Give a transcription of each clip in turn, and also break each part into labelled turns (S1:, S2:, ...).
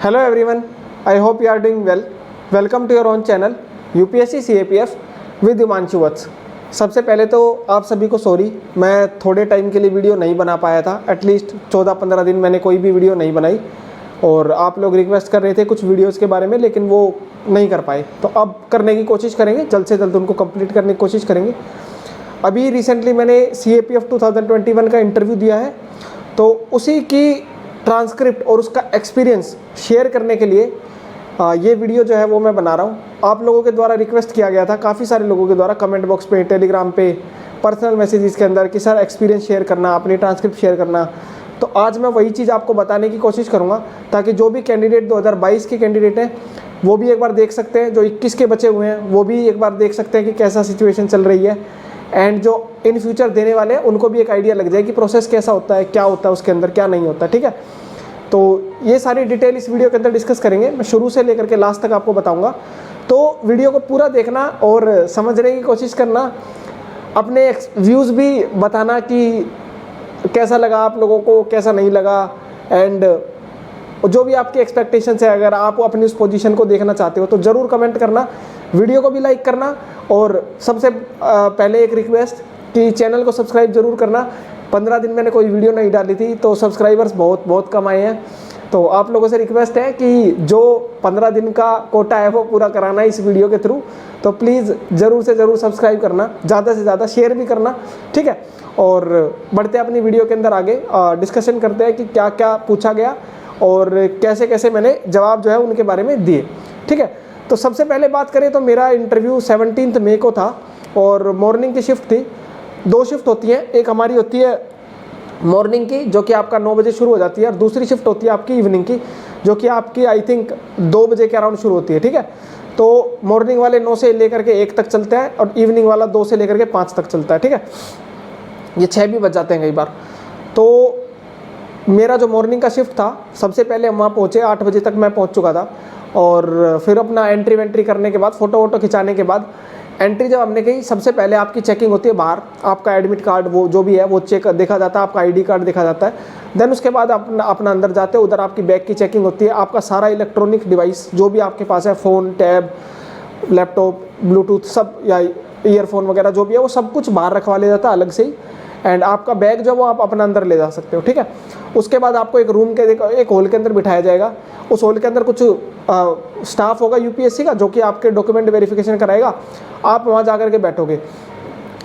S1: Hello everyone, I hope you are doing well. Welcome to your own channel UPSC CAPF with Himanshu वत्स। सबसे पहले तो आप सभी को सॉरी, मैं थोड़े टाइम के लिए वीडियो नहीं बना पाया था। एटलीस्ट 14-15 दिन मैंने कोई भी वीडियो नहीं बनाई और आप लोग रिक्वेस्ट कर रहे थे कुछ वीडियोस के बारे में, लेकिन वो नहीं कर पाए। तो अब करने की कोशिश करेंगे, जल्द से जल्द उनको कंप्लीट करने की कोशिश करेंगे। अभी रिसेंटली मैंने CAPF 2021 का इंटरव्यू दिया है, तो उसी की ट्रांसक्रिप्ट और उसका एक्सपीरियंस शेयर करने के लिए ये वीडियो जो है वो मैं बना रहा हूँ। आप लोगों के द्वारा रिक्वेस्ट किया गया था, काफ़ी सारे लोगों के द्वारा कमेंट बॉक्स पे, टेलीग्राम पे, पर्सनल मैसेजेस के अंदर कि सर एक्सपीरियंस शेयर करना, अपनी ट्रांसक्रिप्ट शेयर करना। तो आज मैं वही चीज़ आपको बताने की कोशिश करूँगा ताकि जो भी कैंडिडेट 2022 के कैंडिडेट हैं वो भी एक बार देख सकते हैं, जो 21 के बचे हुए हैं वो भी एक बार देख सकते हैं कि कैसा सिचुएशन चल रही है, एंड जो इन फ्यूचर देने वाले हैं उनको भी एक आइडिया लग जाए कि प्रोसेस कैसा होता है, क्या होता है उसके अंदर, क्या नहीं होता। ठीक है, तो ये सारी डिटेल इस वीडियो के अंदर डिस्कस करेंगे। मैं शुरू से लेकर के लास्ट तक आपको बताऊंगा, तो वीडियो को पूरा देखना और समझने की कोशिश करना, अपने व्यूज़ भी बताना कि कैसा लगा आप लोगों को, कैसा नहीं लगा, एंड जो भी आपकी एक्सपेक्टेशंस है, अगर आप अपनी उस पोजीशन को देखना चाहते हो तो ज़रूर कमेंट करना, वीडियो को भी लाइक करना, और सबसे पहले एक रिक्वेस्ट कि चैनल को सब्सक्राइब जरूर करना। 15 दिन मैंने कोई वीडियो नहीं डाली थी तो सब्सक्राइबर्स बहुत कम आए हैं, तो आप लोगों से रिक्वेस्ट है कि जो 15 दिन का कोटा है वो पूरा कराना है इस वीडियो के थ्रू। तो प्लीज़ ज़रूर से ज़रूर सब्सक्राइब करना, ज़्यादा से ज़्यादा शेयर भी करना। ठीक है, और बढ़ते अपनी वीडियो के अंदर आगे डिस्कशन करते हैं कि क्या क्या पूछा गया और कैसे कैसे मैंने जवाब जो है उनके बारे में दिए। ठीक है, तो सबसे पहले बात करें तो मेरा इंटरव्यू 17 मई को था और मॉर्निंग की शिफ्ट थी। 2 शिफ्ट होती है, एक हमारी होती है मॉर्निंग की जो कि आपका 9 बजे शुरू हो जाती है, और दूसरी शिफ्ट होती है आपकी इवनिंग की जो कि आपकी आई थिंक 2 बजे के अराउंड शुरू होती है। ठीक है, तो मॉर्निंग वाले 9 से लेकर के 1 तक चलता है और इवनिंग वाला 2 से लेकर के 5 तक चलता है। ठीक है, ये 6 भी बज जाते हैं कई बार। तो मेरा जो मॉर्निंग का शिफ्ट था, सबसे पहले हम वहाँ पहुँचे, 8 बजे तक मैं पहुँच चुका था, और फिर अपना एंट्री वेंट्री करने के बाद, फ़ोटो वोटो खिंचाने के बाद, एंट्री जब हमने की, सबसे पहले आपकी चेकिंग होती है बाहर, आपका एडमिट कार्ड वो जो भी है वो चेक देखा जाता है, आपका ID कार्ड देखा जाता है। देन उसके बाद अपना अंदर जाते हैं, उधर आपकी बैग की चेकिंग होती है, आपका सारा इलेक्ट्रॉनिक डिवाइस जो भी आपके पास है, फ़ोन, टैब, लैपटॉप, ब्लूटूथ सब या ईयरफोन वगैरह जो भी है वो सब कुछ बाहर रखवा लिया जाता है अलग से ही, एंड आपका बैग जो वो आप अपना अंदर ले जा सकते हो। ठीक है, उसके बाद आपको एक रूम के एक हॉल के अंदर बिठाया जाएगा। उस हॉल के अंदर कुछ स्टाफ होगा UPSC का जो कि आपके डॉक्यूमेंट वेरिफिकेशन कराएगा। आप वहाँ जा कर के बैठोगे,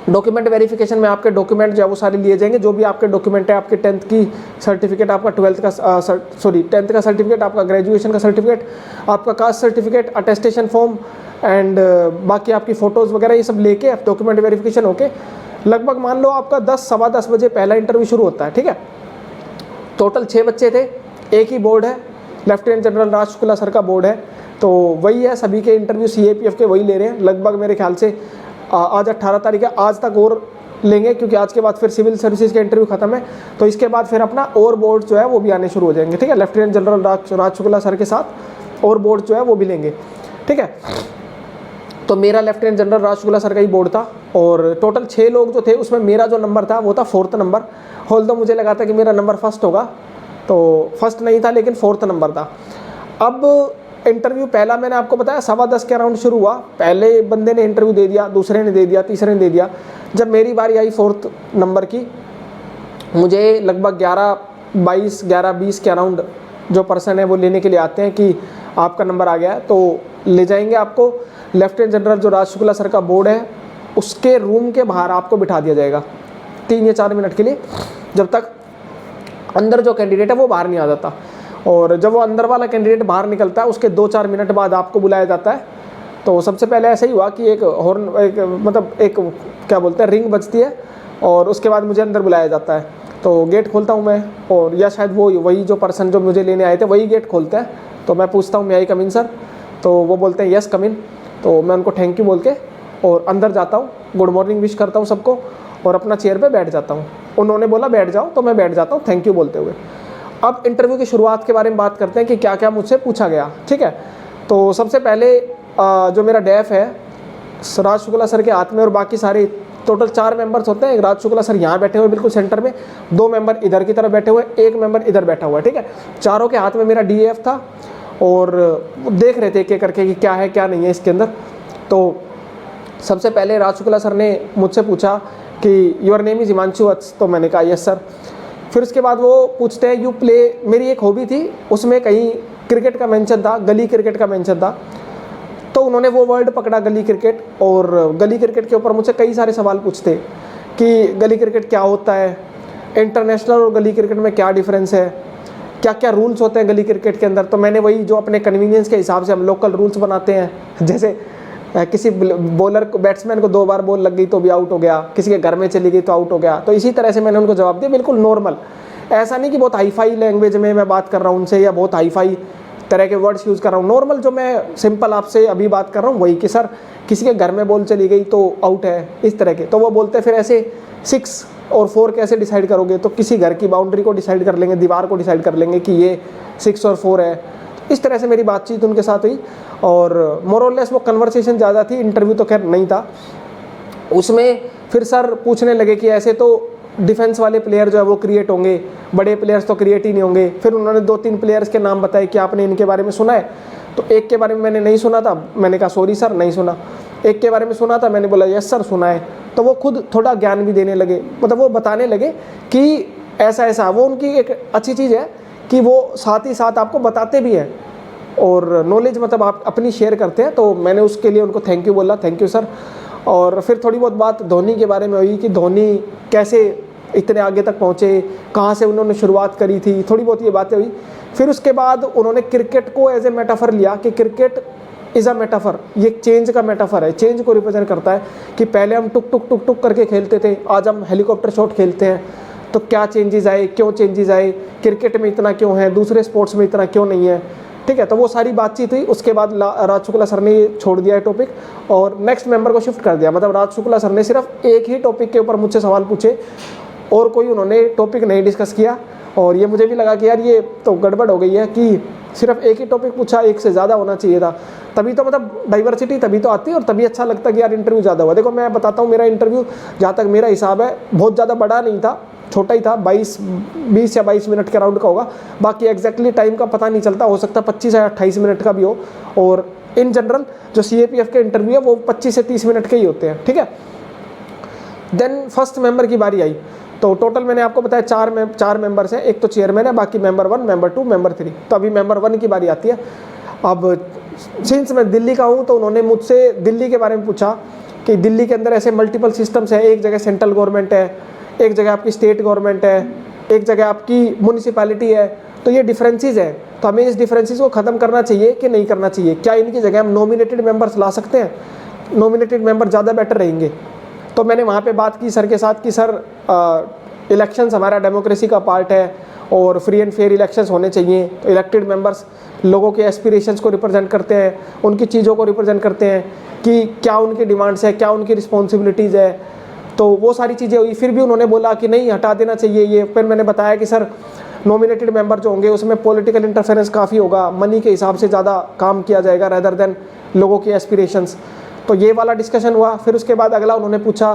S1: डॉक्यूमेंट वेरिफिकेशन में आपके डॉक्यूमेंट जो है वो सारे लिए जाएंगे, जो भी आपके डॉक्यूमेंट है, आपके 10th की सर्टिफिकेट, आपका 10th का सर्टिफिकेट, आपका ग्रेजुएशन का सर्टिफिकेट, आपका caste certificate, attestation form, and बाकी आपकी फ़ोटोज़ वगैरह ये सब लेके डॉक्यूमेंट वेरिफिकेशन होके लगभग मान लो आपका 10-10:15 बजे पहला इंटरव्यू शुरू होता है। ठीक है, टोटल 6 बच्चे थे, एक ही बोर्ड है, लेफ्टिनेंट जनरल राज शुक्ला सर का बोर्ड है, तो वही है, सभी के इंटरव्यू CAPF के वही ले रहे हैं। लगभग मेरे ख्याल से आज 18 तारीख है, आज तक और लेंगे क्योंकि आज के बाद फिर सिविल सर्विसेज के इंटरव्यू खत्म है, तो इसके बाद फिर अपना और बोर्ड जो है वो भी आने शुरू हो जाएंगे। ठीक है, लेफ्टिनेंट जनरल राज शुक्ला सर के साथ और बोर्ड जो है वो भी लेंगे। ठीक है, तो मेरा लेफ्टिनेंट जनरल राज शुक्ला सर का ही बोर्ड था और टोटल 6 लोग जो थे उसमें मेरा जो नंबर था वो था 4th नंबर। तो मुझे लगा था कि मेरा नंबर फर्स्ट होगा, तो फर्स्ट नहीं था लेकिन 4th नंबर था। अब इंटरव्यू पहला मैंने आपको बताया 10:15 के अराउंड शुरू हुआ। पहले बंदे ने इंटरव्यू दे दिया, दूसरे ने दे दिया, तीसरे ने दे दिया। जब मेरी बारी आई 4th नंबर की, मुझे लगभग 11:20 के अराउंड जो पर्सन है वो लेने के लिए आते हैं कि आपका नंबर आ गया है, तो ले जाएंगे आपको लेफ्टिनेंट जनरल जो राज शुक्ला सर का बोर्ड है उसके रूम के बाहर आपको बिठा दिया जाएगा 3 या 4 मिनट के लिए, जब तक अंदर जो कैंडिडेट है वो बाहर नहीं आ जाता। और जब वो अंदर वाला कैंडिडेट बाहर निकलता है उसके 2-4 मिनट बाद आपको बुलाया जाता है। तो सबसे पहले ऐसा ही हुआ कि एक हॉर्न, एक क्या बोलते हैं, रिंग बजती है और उसके बाद मुझे अंदर बुलाया जाता है। तो गेट खोलता हूँ मैं, और या शायद वही जो पर्सन जो मुझे लेने आए थे वही गेट खोलते हैं। तो मैं पूछता हूँ मे आई कम इन सर, तो वो बोलते हैं यस कम इन। तो मैं उनको थैंक यू बोल के और अंदर जाता हूँ, गुड मॉर्निंग विश करता हूँ सबको और अपना चेयर पे बैठ जाता हूँ। उन्होंने बोला बैठ जाओ तो मैं बैठ जाता हूँ थैंक यू बोलते हुए। अब इंटरव्यू की शुरुआत के बारे में बात करते हैं कि क्या क्या मुझसे पूछा गया। ठीक है, तो सबसे पहले जो मेरा डैफ है राज शुक्ला सर के हाथ में, और बाकी सारे टोटल 4 मेंबर्स होते हैं। एक राज शुक्ला सर यहाँ बैठे हुए बिल्कुल सेंटर में, 2 मेंबर इधर की तरफ बैठे हुए, 1 मेंबर इधर बैठा हुआ है। ठीक है, चारों के हाथ में मेरा DAF था और देख रहे थे एक एक करके कि क्या है क्या नहीं है इसके अंदर। तो सबसे पहले राज शुक्ला सर ने मुझसे पूछा कि योर नेम इज़ हिमांशु वत्स, तो मैंने कहा यस सर। फिर उसके बाद वो पूछते हैं यू प्ले, मेरी एक हॉबी थी उसमें कहीं क्रिकेट का मेंशन था, गली क्रिकेट का मेंशन था, तो उन्होंने वो वर्ड पकड़ा गली क्रिकेट, और गली क्रिकेट के ऊपर मुझसे कई सारे सवाल पूछते कि गली क्रिकेट क्या होता है, इंटरनेशनल और गली क्रिकेट में क्या डिफरेंस है, क्या क्या रूल्स होते हैं गली क्रिकेट के अंदर। तो मैंने वही जो अपने कन्वीनियंस के हिसाब से हम लोकल रूल्स बनाते हैं, जैसे किसी बॉलर को, बैट्समैन को 2 बार बॉल लग गई तो भी आउट हो गया, किसी के घर में चली गई तो आउट हो गया, तो इसी तरह से मैंने उनको जवाब दिया, बिल्कुल नॉर्मल। ऐसा नहीं कि बहुत हाईफाई लैंग्वेज में मैं बात कर रहा हूँ उनसे या बहुत हाईफाई तरह के वर्ड्स यूज़ कर रहा हूँ, नॉर्मल जो मैं सिंपल आपसे अभी बात कर रहा हूँ वही, कि सर किसी के घर में बॉल चली गई तो आउट है, इस तरह के। तो वो बोलते फिर ऐसे 6 और 4 कैसे डिसाइड करोगे, तो किसी घर की बाउंड्री को डिसाइड कर लेंगे, दीवार को डिसाइड कर लेंगे कि ये 6 और 4 है। इस तरह से मेरी बातचीत उनके साथ हुई, और मोर और लेस वो कन्वर्सेशन ज़्यादा थी, इंटरव्यू तो खैर नहीं था उसमें। फिर सर पूछने लगे कि ऐसे तो डिफेंस वाले प्लेयर जो है वो क्रिएट होंगे, बड़े प्लेयर्स तो क्रिएट ही नहीं होंगे। फिर उन्होंने 2-3 प्लेयर्स के नाम बताए कि आपने इनके बारे में सुना है, तो एक के बारे में मैंने नहीं सुना था, मैंने कहा सॉरी सर नहीं सुना। एक के बारे में सुना था, मैंने बोला यस सर सुना है। तो वो खुद थोड़ा ज्ञान भी देने लगे, मतलब वो बताने लगे कि ऐसा ऐसा, वो उनकी एक अच्छी चीज़ है कि वो साथ ही साथ आपको बताते भी हैं और नॉलेज मतलब आप अपनी शेयर करते हैं। तो मैंने उसके लिए उनको थैंक यू बोला, थैंक यू सर। और फिर थोड़ी बहुत बात धोनी के बारे में हुई कि धोनी कैसे इतने आगे तक पहुँचे, कहाँ से उन्होंने शुरुआत करी थी, थोड़ी बहुत ये बातें हुई। फिर उसके बाद उन्होंने क्रिकेट को एज ए मेटाफर लिया कि क्रिकेट इज़ अ मेटाफर, ये चेंज का मेटाफर है, चेंज को रिप्रेजेंट करता है कि पहले हम टुक टुक टुक टुक करके खेलते थे, आज हम हेलीकॉप्टर शॉट खेलते हैं। तो क्या चेंजेस आए, क्यों चेंजेस आए, क्रिकेट में इतना क्यों है, दूसरे स्पोर्ट्स में इतना क्यों नहीं है, ठीक है। तो वो सारी बातचीत हुई। उसके बाद राज शुक्ला सर ने ये छोड़ दिया है टॉपिक और नेक्स्ट मेंबर को शिफ्ट कर दिया। मतलब राज शुक्ला सर ने सिर्फ एक ही टॉपिक के ऊपर मुझसे सवाल पूछे और कोई उन्होंने टॉपिक नहीं डिस्कस किया। और ये मुझे भी लगा कि यार ये तो गड़बड़ हो गई है कि सिर्फ एक ही टॉपिक पूछा, एक से ज़्यादा होना चाहिए था, तभी तो मतलब डाइवर्सिटी तभी तो आती है और तभी अच्छा लगता है कि यार इंटरव्यू ज़्यादा हुआ। देखो मैं बताता हूँ, मेरा इंटरव्यू जहाँ तक मेरा हिसाब है बहुत ज़्यादा बड़ा नहीं था, छोटा ही था, 20 या 22 मिनट के राउंड का होगा। बाकी एग्जैक्टली टाइम का पता नहीं चलता, हो सकता 25 या 28 मिनट का भी हो। और इन जनरल जो CAPF के इंटरव्यू है वो 25 से 30 मिनट के ही होते हैं, ठीक है। देन फर्स्ट मेंबर की बारी आई। तो टोटल मैंने आपको बताया 4 मेंबर्स हैं, एक तो चेयरमैन है, बाकी मेंबर 1, मेंबर 2, मेंबर 3। तो अभी मेंबर 1 की बारी आती है। अब सिंस मैं दिल्ली का हूँ तो उन्होंने मुझसे दिल्ली के बारे में पूछा कि दिल्ली के अंदर ऐसे मल्टीपल सिस्टम्स हैं, एक जगह सेंट्रल गवर्नमेंट है, एक जगह आपकी स्टेट गवर्नमेंट है, एक जगह आपकी म्यूनिसिपैलिटी है, तो ये डिफरेंसेस हैं। तो हमें इस डिफरेंसेस को ख़त्म करना चाहिए कि नहीं करना चाहिए, क्या इनकी जगह हम नॉमिनेटेड मेंबर्स ला सकते हैं, नॉमिनेटेड मेंबर ज़्यादा बेटर रहेंगे। तो मैंने वहाँ पे बात की सर के साथ कि सर इलेक्शंस हमारा डेमोक्रेसी का पार्ट है और फ्री एंड फेयर इलेक्शंस होने चाहिए। तो इलेक्टेड मेंबर्स लोगों के एस्पिरेशंस को रिप्रेजेंट करते हैं, उनकी चीज़ों को रिप्रेजेंट करते हैं कि क्या उनकी डिमांड्स है, क्या उनकी रिस्पॉन्सिबिलिटीज़ है। तो वो सारी चीज़ें हुई। फिर भी उन्होंने बोला कि नहीं हटा देना चाहिए ये। फिर मैंने बताया कि सर नॉमिनेटेड मेंबर जो होंगे उसमें पॉलिटिकल इंटरफेरेंस काफ़ी होगा, मनी के हिसाब से ज़्यादा काम किया जाएगा रेदर देन लोगों की एस्पिरेशंस। तो ये वाला डिस्कशन हुआ। फिर उसके बाद अगला उन्होंने पूछा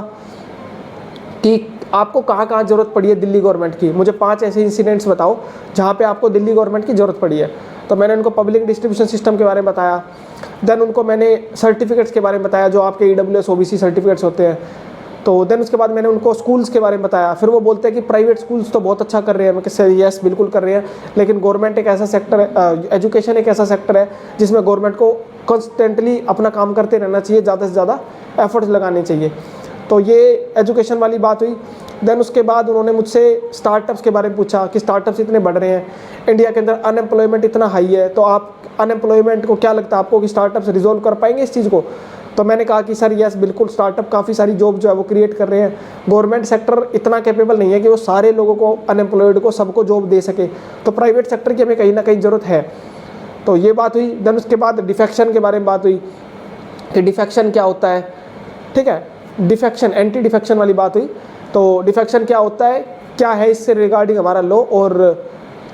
S1: कि आपको कहाँ कहाँ ज़रूरत पड़ी है दिल्ली गवर्नमेंट की, मुझे 5 ऐसे इंसिडेंट्स बताओ जहाँ पे आपको दिल्ली गवर्नमेंट की ज़रूरत पड़ी है। तो मैंने उनको पब्लिक डिस्ट्रीब्यूशन सिस्टम के बारे में बताया। देन उनको मैंने सर्टिफिकेट्स के बारे में बताया जो आपके EWS OBC सर्टिफिकेट्स होते हैं। तो देन उसके बाद मैंने उनको स्कूल्स के बारे में बताया। फिर वो बोलते हैं कि प्राइवेट स्कूल्स तो बहुत अच्छा कर रहे हैं। मैं कहा यस बिल्कुल कर रहे हैं, लेकिन गवर्नमेंट एक ऐसा सेक्टर है, एजुकेशन एक ऐसा सेक्टर है जिसमें गवर्नमेंट को कॉन्स्टेंटली अपना काम करते रहना चाहिए, ज़्यादा से ज़्यादा एफर्ट्स लगाने चाहिए। तो ये एजुकेशन वाली बात हुई। देन उसके बाद उन्होंने मुझसे स्टार्टअप्स के बारे में पूछा कि स्टार्टअप्स इतने बढ़ रहे हैं, इंडिया के अंदर अनएम्प्लॉयमेंट इतना हाई है, तो आप अनएम्प्लॉयमेंट को क्या लगता है आपको कि स्टार्टअप्स रिजोल्व कर पाएंगे इस चीज़ को। तो मैंने कहा कि सर यस बिल्कुल, स्टार्टअप काफ़ी सारी जॉब जो है वो क्रिएट कर रहे हैं। गवर्नमेंट सेक्टर इतना कैपेबल नहीं है कि वो सारे लोगों को, अनएम्प्लॉयड को, सबको जॉब दे सके, तो प्राइवेट सेक्टर की हमें कहीं ना कहीं ज़रूरत है। तो ये बात हुई। देन उसके बाद डिफेक्शन के बारे में बात हुई कि डिफेक्शन क्या होता है, ठीक है, डिफेक्शन, एंटी डिफेक्शन वाली बात हुई। तो डिफेक्शन क्या होता है, क्या है इससे रिगार्डिंग हमारा लॉ और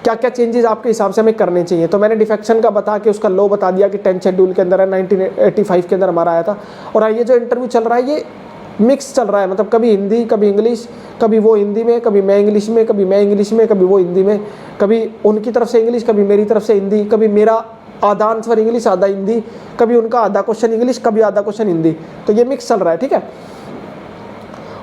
S1: क्या क्या चेंजेस आपके हिसाब से हमें करने चाहिए। तो मैंने डिफेक्शन का बता के उसका लॉ बता दिया कि 10th शेड्यूल के अंदर है, 1985 के अंदर हमारा आया था। और ये जो इंटरव्यू चल रहा है ये मिक्स चल रहा है, मतलब कभी हिंदी कभी इंग्लिश, कभी वो हिंदी में, कभी मैं इंग्लिश में, कभी मैं इंग्लिश में, कभी वो हिंदी में, कभी उनकी तरफ से इंग्लिश, कभी मेरी तरफ से हिंदी, कभी मेरा आधा आंसर इंग्लिश आधा हिंदी, कभी उनका आधा क्वेश्चन इंग्लिश कभी आधा क्वेश्चन हिंदी, तो ये मिक्स चल रहा है, ठीक है।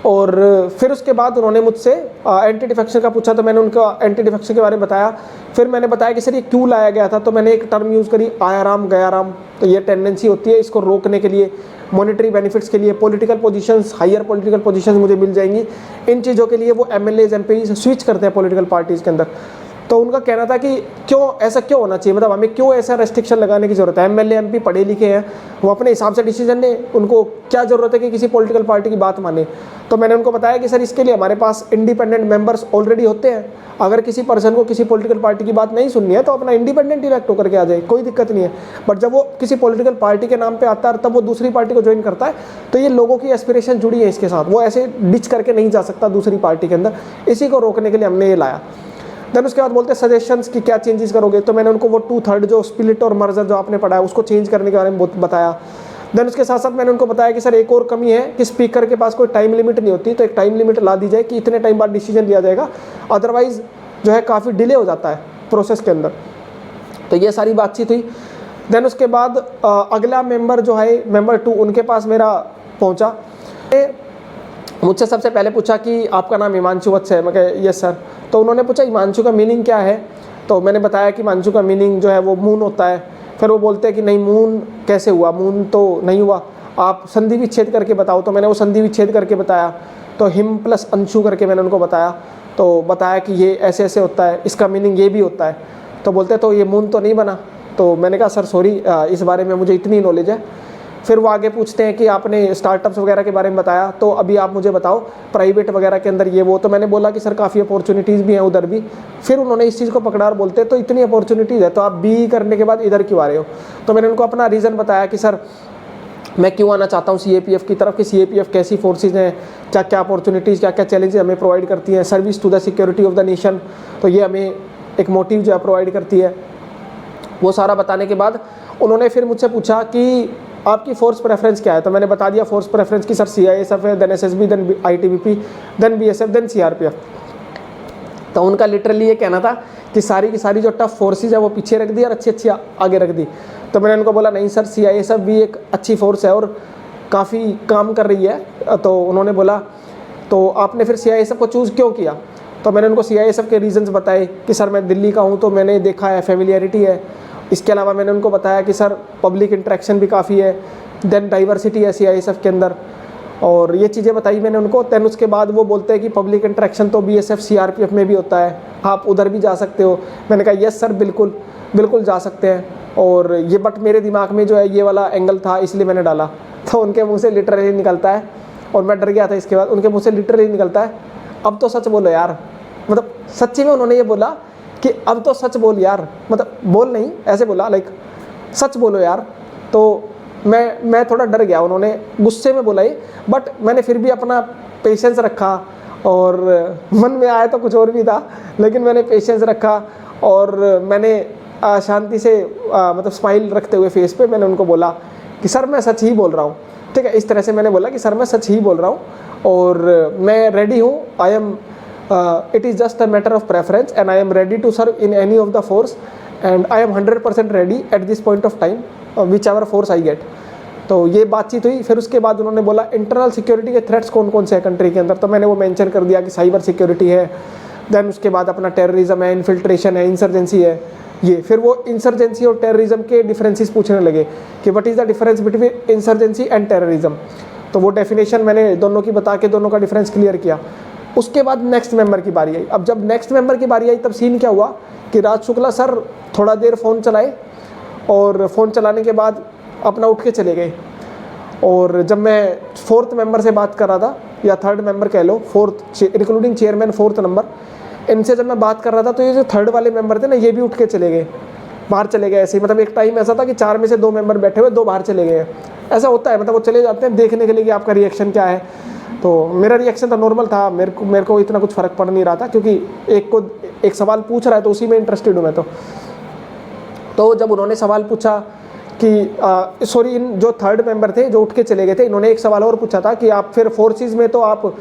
S1: और फिर उसके बाद उन्होंने मुझसे एंटी डिफेक्शन का पूछा, तो मैंने उनका एंटी डिफेक्शन के बारे में बताया। फिर मैंने बताया कि सर ये क्यों लाया गया था, तो मैंने एक टर्म यूज़ करी आयाराम गयाराम। तो ये टेंडेंसी होती है इसको रोकने के लिए, मॉनेटरी बेनिफिट्स के लिए, political positions, higher political positions मुझे मिल जाएंगी, इन चीज़ों के लिए वो एमएलएज एमपीज स्विच करते हैं पॉलिटिकल पार्टीज़ के अंदर। तो उनका कहना था कि क्यों ऐसा क्यों होना चाहिए, मतलब हमें क्यों ऐसा रेस्ट्रिक्शन लगाने की ज़रूरत है, एमएलए एमपी पढ़े लिखे हैं, वो अपने हिसाब से डिसीजन ले, उनको क्या ज़रूरत है कि किसी पॉलिटिकल पार्टी की बात माने। तो मैंने उनको बताया कि सर इसके लिए हमारे पास इंडिपेंडेंट मेंबर्स ऑलरेडी होते हैं, अगर किसी पर्सन को किसी पॉलिटिकल पार्टी की बात नहीं सुननी है तो अपना इंडिपेंडेंट इलेक्ट होकर के आ जाए, कोई दिक्कत नहीं है। बट जब वो किसी पॉलिटिकल पार्टी के नाम पे आता है तब वो दूसरी पार्टी को ज्वाइन करता है, तो ये लोगों की एस्पिरेशन जुड़ी है इसके साथ, वो ऐसे डिच करके नहीं जा सकता दूसरी पार्टी के अंदर, इसी को रोकने के लिए हमने ये लाया। देन उसके बाद बोलते हैं सजेशंस की क्या चेंजेस करोगे, तो मैंने उनको वो 2/3 जो स्प्लिट और मर्जर जो आपने पढ़ा है उसको चेंज करने के बारे में बताया। देन उसके साथ साथ मैंने उनको बताया कि सर एक और कमी है कि स्पीकर के पास कोई टाइम लिमिट नहीं होती, तो एक टाइम लिमिट ला दी जाए कि इतने टाइम बाद डिसीजन लिया जाएगा, अदरवाइज जो है काफ़ी डिले हो जाता है प्रोसेस के अंदर। तो ये सारी बातचीत हुई। देन उसके बाद अगला मेंबर जो है मेंबर 2 उनके पास मेरा पहुंचा, मुझसे सबसे पहले पूछा कि आपका नाम हिमांशु वत्स है, मैं कहा यस सर। तो उन्होंने पूछा हिमांशु का मीनिंग क्या है, तो मैंने बताया कि हिमांशु का मीनिंग जो है वो मून होता है। फिर वो बोलते हैं कि नहीं मून कैसे हुआ, मून तो नहीं हुआ, आप संधि विच्छेद करके बताओ। तो मैंने वो संधि विच्छेद करके बताया, तो हिम प्लस अंशु करके मैंने उनको बताया, तो बताया कि ये ऐसे ऐसे होता है, इसका मीनिंग ये भी होता है। तो बोलते तो ये मून तो नहीं बना, तो मैंने कहा सर सॉरी इस बारे में मुझे इतनी नॉलेज है। फिर वो आगे पूछते हैं कि आपने स्टार्टअप्स वगैरह के बारे में बताया, तो अभी आप मुझे बताओ प्राइवेट वगैरह के अंदर ये वो, तो मैंने बोला कि सर काफ़ी अपॉर्चुनिटीज़ भी हैं उधर भी। फिर उन्होंने इस चीज़ को पकड़ा और बोलते तो इतनी अपॉर्चुनिटीज़ है तो आप बी करने के बाद इधर क्यों आ रहे हो। तो मैंने उनको अपना रीज़न बताया कि सर मैं क्यों आना चाहता हूँ CAPF की तरफ, कि CAPF कैसी फोर्सेज हैं, क्या क्या अपॉर्चुनिटीज़ क्या क्या चैलेंजेस हमें प्रोवाइड करती हैं, service to the security of the nation, तो ये हमें एक मोटिव जो है प्रोवाइड करती है। वो सारा बताने के बाद उन्होंने फिर मुझसे पूछा कि आपकी फोर्स प्रेफरेंस क्या है, तो मैंने बता दिया फोर्स प्रेफरेंस की सर CISF है, then SSB, then ITBP, then BSF, then CRPF। तो उनका लिटरली ये कहना था कि सारी की सारी जो टफ फोर्सेज है वो पीछे रख दी और अच्छी अच्छी आगे रख दी। तो मैंने उनको बोला नहीं सर CISF भी एक अच्छी फोर्स है और काफ़ी काम कर रही है। तो उन्होंने बोला तो आपने फिर CISF को चूज़ क्यों किया, तो मैंने उनको CISF के रीजंस बताए कि सर मैं दिल्ली का हूँ तो मैंने देखा है, फेमिलियरिटी है। इसके अलावा मैंने उनको बताया कि सर पब्लिक इंटरेक्शन भी काफ़ी है, देन डाइवर्सिटी है CISF के अंदर, और ये चीज़ें बताई मैंने उनको। देन उसके बाद वो बोलते हैं कि पब्लिक इंटरेक्शन तो BSF CRPF में भी होता है, आप उधर भी जा सकते हो। मैंने कहा यस सर बिल्कुल बिल्कुल जा सकते हैं, और ये बट मेरे दिमाग में जो है ये वाला एंगल था इसलिए मैंने डाला। तो उनके मुँह से लिटरली निकलता है, और मैं डर गया था इसके बाद, उनके मुँह से लिटरली निकलता है अब तो सच बोलो यार, मतलब सच्ची में उन्होंने ये बोला कि अब तो सच बोल यार, मतलब बोल नहीं ऐसे बोला लाइक सच बोलो यार। तो मैं थोड़ा डर गया, उन्होंने गुस्से में बोला ये, बट मैंने फिर भी अपना पेशेंस रखा, और मन में आया तो कुछ और भी था, लेकिन मैंने पेशेंस रखा और मैंने शांति से मतलब स्माइल रखते हुए फेस पे मैंने उनको बोला कि सर मैं सच ही बोल रहा हूँ, ठीक है। इस तरह से मैंने बोला कि सर मैं सच ही बोल रहा हूँ और मैं रेडी हूँ, I am it is just a matter of preference and I am ready to serve in any of the force and I am 100% ready at this point of time whichever force I get। तो ये बातचीत हुई। फिर उसके बाद उन्होंने बोला internal security के थ्रेट्स कौन कौन से हैं कंट्री के अंदर, तो मैंने वो मेंशन कर दिया कि साइबर सिक्योरिटी है, देन उसके बाद अपना टेररिज्म है, इन्फिल्ट्रेशन है, इंसर्जेंसी है ये। फिर वो इंसर्जेंसी और टेररिज्म के डिफरेंसेस पूछने लगे कि what is the difference between insurgency and terrorism. तो वो डेफिनेशन मैंने दोनों की बता के दोनों का डिफरेंस क्लियर किया। उसके बाद नेक्स्ट मेंबर की बारी आई। अब जब नेक्स्ट मेंबर की बारी आई तब सीन क्या हुआ कि राज शुक्ला सर थोड़ा देर फ़ोन चलाए और फ़ोन चलाने के बाद अपना उठ के चले गए। और जब मैं फोर्थ मेंबर से बात कर रहा था, या थर्ड मेंबर कह लो, fourth including chairman fourth number, इनसे जब मैं बात कर रहा था तो ये जो थर्ड वाले मेंबर थे ना ये भी उठ के चले गए, बाहर चले गए। ऐसे ही मतलब एक टाइम ऐसा था कि 4 में से 2 मेंबर बैठे हुए, 2 बाहर चले गए। ऐसा होता है, मतलब वो चले जाते हैं देखने के लिए कि आपका रिएक्शन क्या है। तो मेरा रिएक्शन तो नॉर्मल था, मेरे को इतना कुछ फ़र्क पड़ नहीं रहा था, क्योंकि एक सवाल पूछ रहा है तो उसी में इंटरेस्टेड हूँ मैं। तो जब उन्होंने सवाल पूछा कि सॉरी इन जो थर्ड मेंबर थे जो उठ के चले गए थे, इन्होंने एक सवाल और पूछा था कि आप फिर फोर्सेस में तो आप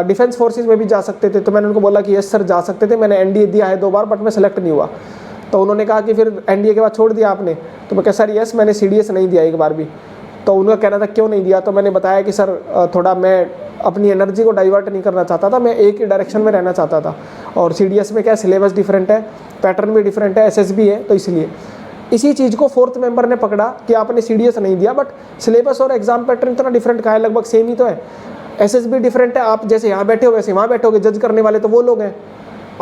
S1: डिफेंस फोर्सेस में भी जा सकते थे। तो मैंने उनको बोला कि यस सर जा सकते थे, मैंने NDA दिया है 2 बार बट मैं सेलेक्ट नहीं हुआ। तो उन्होंने कहा कि फिर एनडीए के बाद छोड़ दिया आपने? तो मैं कहा सर यस, मैंने सीडीएस नहीं दिया एक बार भी। तो उनका कहना था क्यों नहीं दिया? तो मैंने बताया कि सर थोड़ा मैं अपनी एनर्जी को डाइवर्ट नहीं करना चाहता था, मैं एक ही डायरेक्शन में रहना चाहता था। और सीडीएस में क्या सिलेबस डिफरेंट है, पैटर्न भी डिफरेंट है, एसएसबी है, तो इसलिए इसी चीज़ को फोर्थ मेंबर ने पकड़ा कि आपने सीडीएस नहीं दिया, बट सिलेबस और एग्जाम पैटर्न इतना डिफरेंट का है, लगभग सेम ही तो है। एसएसबी डिफरेंट है, आप जैसे यहाँ बैठे हो वैसे वहाँ बैठोगे, जज करने वाले तो वो लोग हैं,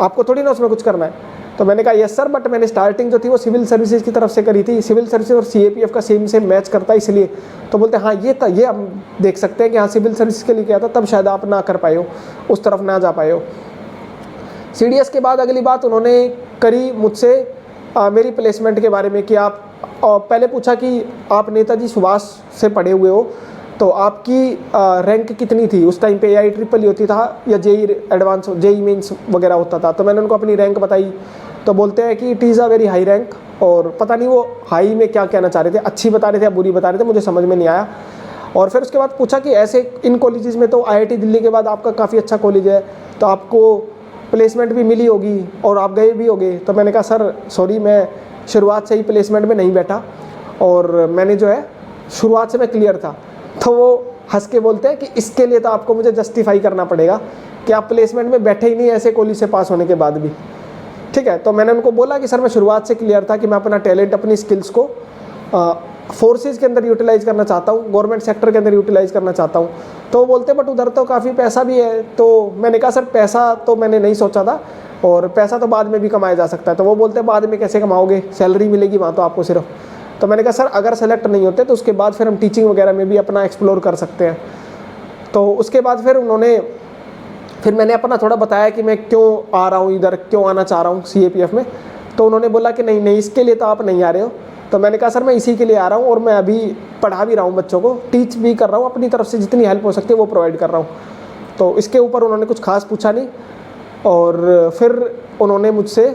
S1: आपको थोड़ी ना उसमें कुछ करना है। तो मैंने कहा यस सर, बट मैंने स्टार्टिंग जो थी वो सिविल सर्विसेज की तरफ से करी थी, सिविल सर्विसेज और सीएपीएफ का सेम मैच करता है इसलिए। तो बोलते हाँ ये हम देख सकते हैं कि हाँ सिविल सर्विस के लिए क्या था, तब शायद आप ना कर पाए हो, उस तरफ ना जा पाए हो। सीडीएस के बाद अगली बात उन्होंने करी मुझसे मेरी प्लेसमेंट के बारे में कि आप पहले पूछा कि आप नेताजी सुभाष से पढ़े हुए हो, तो आपकी रैंक कितनी थी उस टाइम पे? AIEEE होती था या जेई एडवांस, जेई मेंस वगैरह होता था? तो मैंने उनको अपनी रैंक बताई, तो बोलते हैं कि it is a very high rank. और पता नहीं वो हाई में क्या कहना चाह रहे थे, अच्छी बता रहे थे या बुरी बता रहे थे, मुझे समझ में नहीं आया। और फिर उसके बाद पूछा कि ऐसे इन कॉलेजेस में तो IIT दिल्ली के बाद आपका काफ़ी अच्छा कॉलेज है, तो आपको प्लेसमेंट भी मिली होगी और आप गए भी होगे। तो मैंने कहा सर सॉरी, मैं शुरुआत से ही प्लेसमेंट में नहीं बैठा और मैंने जो है शुरुआत से मैं क्लियर था। तो वो हंस के बोलते हैं कि इसके लिए तो आपको मुझे जस्टिफाई करना पड़ेगा कि आप प्लेसमेंट में बैठे ही नहीं ऐसे कॉलेज से पास होने के बाद भी। ठीक है, तो मैंने उनको बोला कि सर मैं शुरुआत से क्लियर था कि मैं अपना टैलेंट, अपनी स्किल्स को फोर्सेस के अंदर यूटिलाइज़ करना चाहता हूँ, गवर्नमेंट सेक्टर के अंदर यूटिलाइज़ करना चाहता हूँ। तो वो बोलते बट उधर तो काफ़ी पैसा भी है। तो मैंने कहा सर पैसा तो मैंने नहीं सोचा था, और पैसा तो बाद में भी कमाया जा सकता है। तो वो बोलते बाद में कैसे कमाओगे, सैलरी मिलेगी वहाँ तो आपको सिर्फ। तो मैंने कहा सर अगर सेलेक्ट नहीं होते तो उसके बाद फिर हम टीचिंग वगैरह में भी अपना एक्सप्लोर कर सकते हैं। तो उसके बाद फिर मैंने अपना थोड़ा बताया कि मैं क्यों आ रहा हूँ इधर, क्यों आना चाह रहा हूँ CAPF में। तो उन्होंने बोला कि नहीं इसके लिए तो आप नहीं आ रहे हो। तो मैंने कहा सर मैं इसी के लिए आ रहा हूँ, और मैं अभी पढ़ा भी रहा हूँ, बच्चों को टीच भी कर रहा हूँ, अपनी तरफ से जितनी हेल्प हो सकती है वो प्रोवाइड कर रहा हूँ। तो इसके ऊपर उन्होंने कुछ खास पूछा नहीं। और फिर उन्होंने मुझसे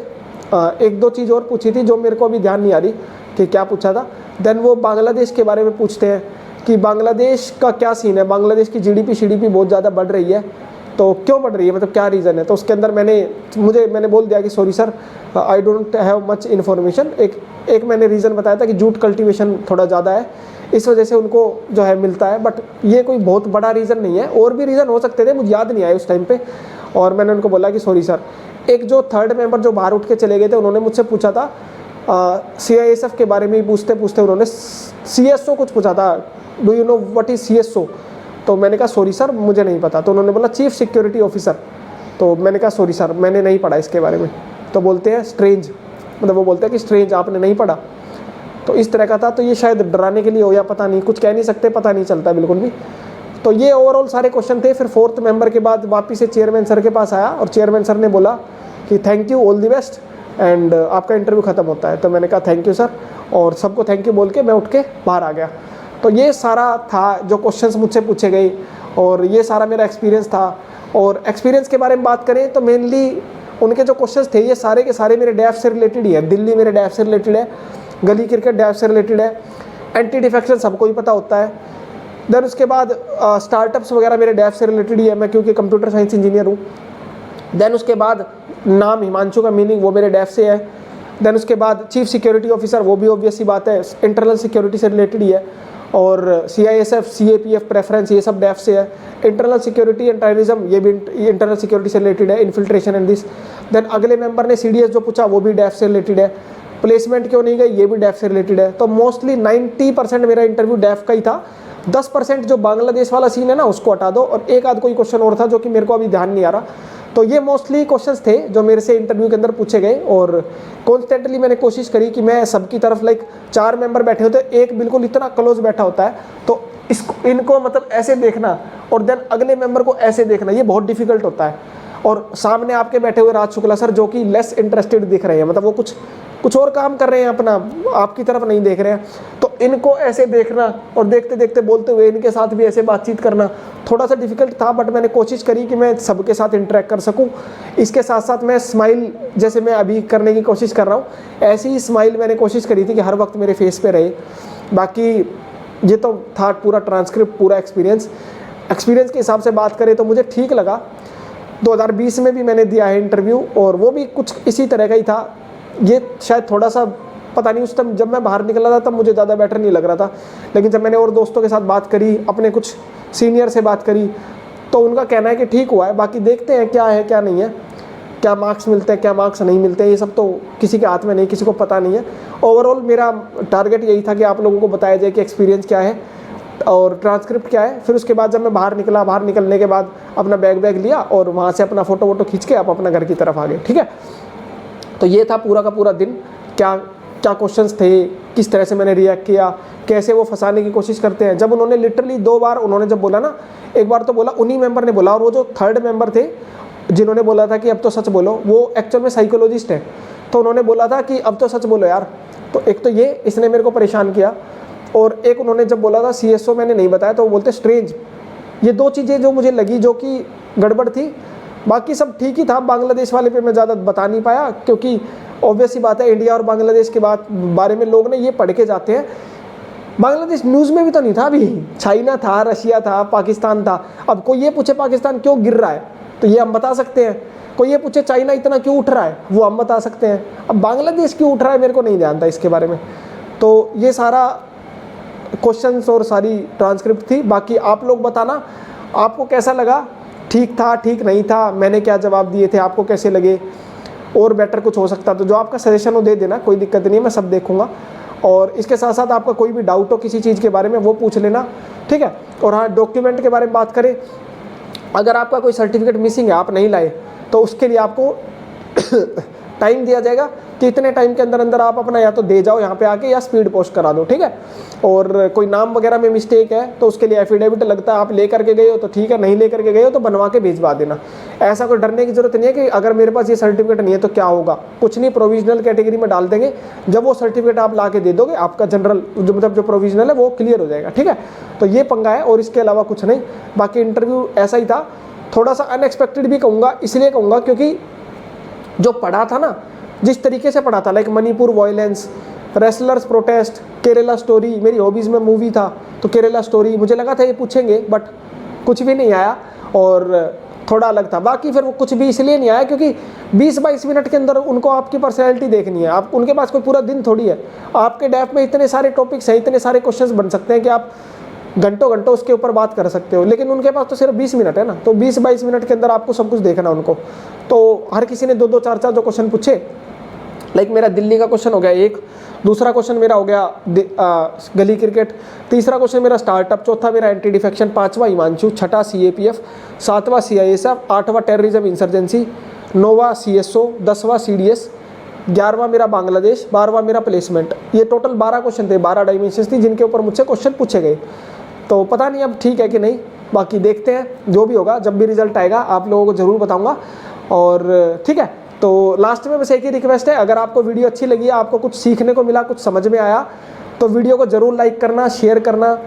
S1: एक दो चीज़ और पूछी थी जो मेरे को अभी ध्यान नहीं आ रही कि क्या पूछा था। देन वो बांग्लादेश के बारे में पूछते हैं कि बांग्लादेश का क्या सीन है, बांग्लादेश की GDP बहुत ज़्यादा बढ़ रही है, तो क्यों बढ़ रही है, मतलब क्या रीज़न है। तो उसके अंदर मैंने बोल दिया कि sorry sir I don't have much information. एक मैंने रीज़न बताया था कि जूट कल्टीवेशन थोड़ा ज़्यादा है, इस वजह से उनको जो है मिलता है, बट ये कोई बहुत बड़ा रीज़न नहीं है, और भी रीज़न हो सकते थे, मुझे याद नहीं आया उस टाइम पे। और मैंने उनको बोला कि सॉरी सर। एक जो थर्ड मेंबर जो बाहर उठ के चले गए थे, उन्होंने मुझसे पूछा था CISF के बारे में, पूछते पूछते उन्होंने CSO कुछ पूछा था, do you know what is CSO। तो मैंने कहा सॉरी सर मुझे नहीं पता। तो उन्होंने बोला चीफ सिक्योरिटी ऑफिसर। तो मैंने कहा सॉरी सर मैंने नहीं पढ़ा इसके बारे में। तो बोलते हैं स्ट्रेंज, मतलब वो बोलते हैं कि स्ट्रेंज आपने नहीं पढ़ा। तो इस तरह का था। तो ये शायद डराने के लिए हो या पता नहीं, कुछ कह नहीं सकते, पता नहीं चलता बिल्कुल भी। तो ये ओवरऑल सारे क्वेश्चन थे। फिर फोर्थ मेंबर के बाद वापिस से चेयरमैन सर के पास आया, और चेयरमैन सर ने बोला कि thank you, all the best, and आपका इंटरव्यू ख़त्म होता है। तो मैंने कहा थैंक यू सर, और सबको थैंक यू बोल के मैं उठ के बाहर आ गया। तो ये सारा था जो क्वेश्चंस मुझसे पूछे गए, और ये सारा मेरा एक्सपीरियंस था। और एक्सपीरियंस के बारे में बात करें तो मेनली उनके जो क्वेश्चंस थे ये सारे के सारे मेरे डैफ से रिलेटेड ही है। दिल्ली मेरे डैफ से रिलेटेड है, गली क्रिकेट डैफ से रिलेटेड है, एंटी डिफेक्शन सबको ही पता होता है। देन उसके बाद स्टार्टअप्स वगैरह मेरे डैफ से रिलेटेड ही है, मैं क्योंकि कंप्यूटर साइंस इंजीनियर हूँ। देन उसके बाद नाम हिमांशु का मीनिंग वो मेरे डैफ से है। देन उसके बाद चीफ सिक्योरिटी ऑफिसर, वो भी ऑब्वियस सी बात है, इंटरनल सिक्योरिटी से रिलेटेड ही है। और CISF, CAPF प्रेफरेंस, ये सब डैफ से है। इंटरनल सिक्योरिटी एंड टेररिज्म, ये भी इंटरनल सिक्योरिटी से रिलेटेड है, इन्फिल्ट्रेशन एंड दिस। देन अगले मेंबर ने CDS जो पूछा वो भी डैफ से रिलेटेड है। प्लेसमेंट क्यों नहीं गई, ये भी डैफ से रिलेटेड है। तो मोस्टली 90% मेरा इंटरव्यू डैफ का ही था। 10% जो बांग्लादेश वाला सीन है ना, उसको हटा दो, और एक आध कोई क्वेश्चन और था जो कि मेरे को अभी ध्यान नहीं आ रहा। तो ये मोस्टली क्वेश्चंस थे जो मेरे से इंटरव्यू के अंदर पूछे गए। और कॉन्स्टेंटली मैंने कोशिश करी कि मैं सबकी तरफ, लाइक 4 मेंबर बैठे होते, एक बिल्कुल इतना क्लोज बैठा होता है, तो इनको मतलब ऐसे देखना, और देन अगले मेंबर को ऐसे देखना, ये बहुत डिफिकल्ट होता है। और सामने आपके बैठे हुए राज शुक्ला सर जो कि लेस इंटरेस्टेड दिख रहे हैं, मतलब वो कुछ और काम कर रहे हैं अपना, आपकी तरफ नहीं देख रहे हैं। तो इनको ऐसे देखना और देखते देखते बोलते हुए इनके साथ भी ऐसे बातचीत करना थोड़ा सा डिफिकल्ट था, बट मैंने कोशिश करी कि मैं सबके साथ इंटरेक्ट कर सकूं। इसके साथ साथ मैं स्माइल, जैसे मैं अभी करने की कोशिश कर रहा हूँ, ऐसी ही स्माइल मैंने कोशिश करी थी कि हर वक्त मेरे फेस पे रहे। बाकी ये तो था पूरा ट्रांसक्रिप्ट, पूरा एक्सपीरियंस के हिसाब से बात करें तो मुझे ठीक लगा। 2020 में भी मैंने दिया है इंटरव्यू, और वो भी कुछ इसी तरह का ही था। ये शायद थोड़ा सा पता नहीं, उस टाइम जब मैं बाहर निकला था तब मुझे ज़्यादा बेटर नहीं लग रहा था, लेकिन जब मैंने और दोस्तों के साथ बात करी, अपने कुछ सीनियर से बात करी, तो उनका कहना है कि ठीक हुआ है। बाकी देखते हैं क्या है क्या नहीं है, क्या मार्क्स मिलते हैं क्या मार्क्स नहीं मिलते हैं, ये सब तो किसी के हाथ में नहीं, किसी को पता नहीं है। ओवरऑल मेरा टारगेट यही था कि आप लोगों को बताया जाए कि एक्सपीरियंस क्या है और ट्रांसक्रिप्ट क्या है। फिर उसके बाद जब मैं बाहर निकला, बाहर निकलने के बाद अपना बैग लिया और वहाँ से अपना फ़ोटो वोटो खींच के आप अपना घर की तरफ आ गए। ठीक है, तो ये था पूरा का पूरा दिन, क्या क्या क्वेश्चंस थे, किस तरह से मैंने रिएक्ट किया, कैसे वो फंसाने की कोशिश करते हैं। जब उन्होंने लिटरली 2 बार उन्होंने जब बोला ना, एक बार तो बोला उन्हीं मेंबर ने बोला, और वो जो थर्ड मेंबर थे जिन्होंने बोला था कि अब तो सच बोलो, वो एक्चुअल में साइकोलॉजिस्ट है, तो उन्होंने बोला था कि अब तो सच बोलो यार। तो एक तो ये इसने मेरे को परेशान किया, और एक उन्होंने जब बोला था CSO मैंने नहीं बताया, तो वो बोलते स्ट्रेंज। ये 2 चीज़ें जो मुझे लगी जो कि गड़बड़ थी, बाकी सब ठीक ही था। बांग्लादेश वाले पे मैं ज़्यादा बता नहीं पाया, क्योंकि ऑब्वियस ही बात है इंडिया और बांग्लादेश के बारे में लोग ने ये पढ़ के जाते हैं। बांग्लादेश न्यूज़ में भी तो नहीं था अभी, चाइना था, रशिया था, पाकिस्तान था। अब कोई ये पूछे पाकिस्तान क्यों गिर रहा है, तो ये हम बता सकते हैं। कोई ये पूछे चाइना इतना क्यों उठ रहा है, वो हम बता सकते हैं। अब बांग्लादेश क्यों उठ रहा है मेरे को नहीं ध्यान था इसके बारे में। तो ये सारा क्वेश्चंस और सारी ट्रांसक्रिप्ट थी। बाकी आप लोग बताना आपको कैसा लगा, ठीक था ठीक नहीं था, मैंने क्या जवाब दिए थे, आपको कैसे लगे, और बेटर कुछ हो सकता तो जो आपका सजेशन हो दे देना, कोई दिक्कत नहीं है, मैं सब देखूंगा। और इसके साथ साथ आपका कोई भी डाउट हो किसी चीज़ के बारे में वो पूछ लेना, ठीक है। और हाँ, डॉक्यूमेंट के बारे में बात करें, अगर आपका कोई सर्टिफिकेट मिसिंग है, आप नहीं लाए, तो उसके लिए आपको टाइम दिया जाएगा कि इतने टाइम के अंदर अंदर आप अपना या तो दे जाओ यहाँ पे आके, या स्पीड पोस्ट करा दो, ठीक है। और कोई नाम वगैरह में मिस्टेक है तो उसके लिए एफिडेविट लगता है, आप ले करके गए हो तो ठीक है, नहीं ले करके गए हो तो बनवा के भिजवा देना। ऐसा कोई डरने की जरूरत नहीं है कि अगर मेरे पास ये सर्टिफिकेट नहीं है तो क्या होगा, कुछ नहीं, प्रोविजनल कैटेगरी में डाल देंगे। जब वो सर्टिफिकेट आप ला के दे दोगे, आपका जनरल जो मतलब जो प्रोविजनल है वो क्लियर हो जाएगा, ठीक है। तो ये पंगा है, और इसके अलावा कुछ नहीं। बाकी इंटरव्यू ऐसा ही था, थोड़ा सा अनएक्सपेक्टेड भी कहूँगा, इसलिए कहूँगा क्योंकि जो पढ़ा था ना, जिस तरीके से पढ़ा था, like Manipur violence, wrestlers protest, Kerala story, मेरी हॉबीज़ में मूवी था तो केरला स्टोरी, मुझे लगा था ये पूछेंगे, बट कुछ भी नहीं आया और थोड़ा अलग था। बाकी फिर वो कुछ भी इसलिए नहीं आया क्योंकि 20-22 मिनट के अंदर उनको आपकी पर्सनैलिटी देखनी है। आप उनके पास कोई पूरा दिन थोड़ी है, आपके डैप में इतने सारे टॉपिक्स हैं, इतने सारे क्वेश्चंस बन सकते हैं कि आप घंटों घंटों उसके ऊपर बात कर सकते हो, लेकिन उनके पास तो सिर्फ 20 मिनट है ना, तो 20-22 मिनट के अंदर आपको सब कुछ देखना उनको। तो हर किसी ने 2-2, 4-4 जो क्वेश्चन पूछे, लाइक मेरा दिल्ली का क्वेश्चन हो गया एक, दूसरा क्वेश्चन मेरा हो गया गली क्रिकेट, तीसरा क्वेश्चन मेरा स्टार्टअप, चौथा मेरा एंटी डिफेक्शन, 5वां हिमांशु, 6ठा CAPF, 7वां CISF, 8वां टेररिज्म इंसर्जेंसी, 9वां CSO, 10वां CDS, 11वां मेरा बांग्लादेश, 12वां मेरा प्लेसमेंट। ये टोटल 12 क्वेश्चन थे, 12 डायमेंशंस थी जिनके ऊपर मुझसे क्वेश्चन पूछे गए। तो पता नहीं अब ठीक है कि नहीं, बाकी देखते हैं, जो भी होगा जब भी रिजल्ट आएगा आप लोगों को ज़रूर बताऊंगा। और ठीक है, तो लास्ट में बस एक ही रिक्वेस्ट है, अगर आपको वीडियो अच्छी लगी, आपको कुछ सीखने को मिला, कुछ समझ में आया, तो वीडियो को ज़रूर लाइक करना, शेयर करना,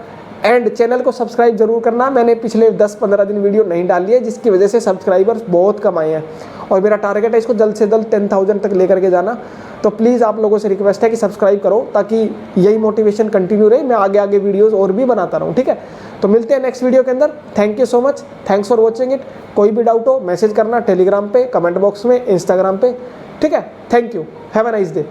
S1: एंड चैनल को सब्सक्राइब जरूर करना। मैंने पिछले 10-15 दिन वीडियो नहीं डाली है, जिसकी वजह से सब्सक्राइबर्स बहुत कम आए हैं, और मेरा टारगेट है इसको जल्द से जल्द 10,000 तक लेकर के जाना। तो प्लीज़ आप लोगों से रिक्वेस्ट है कि सब्सक्राइब करो, ताकि यही मोटिवेशन कंटिन्यू रहे, मैं आगे आगे वीडियोज़ और भी बनाता रहूँ, ठीक है। तो मिलते हैं नेक्स्ट वीडियो के अंदर। Thank you so much, thanks for watching it. कोई भी डाउट हो मैसेज करना टेलीग्राम पे, कमेंट बॉक्स में, इंस्टाग्राम पे, ठीक है। Thank you, have a nice day.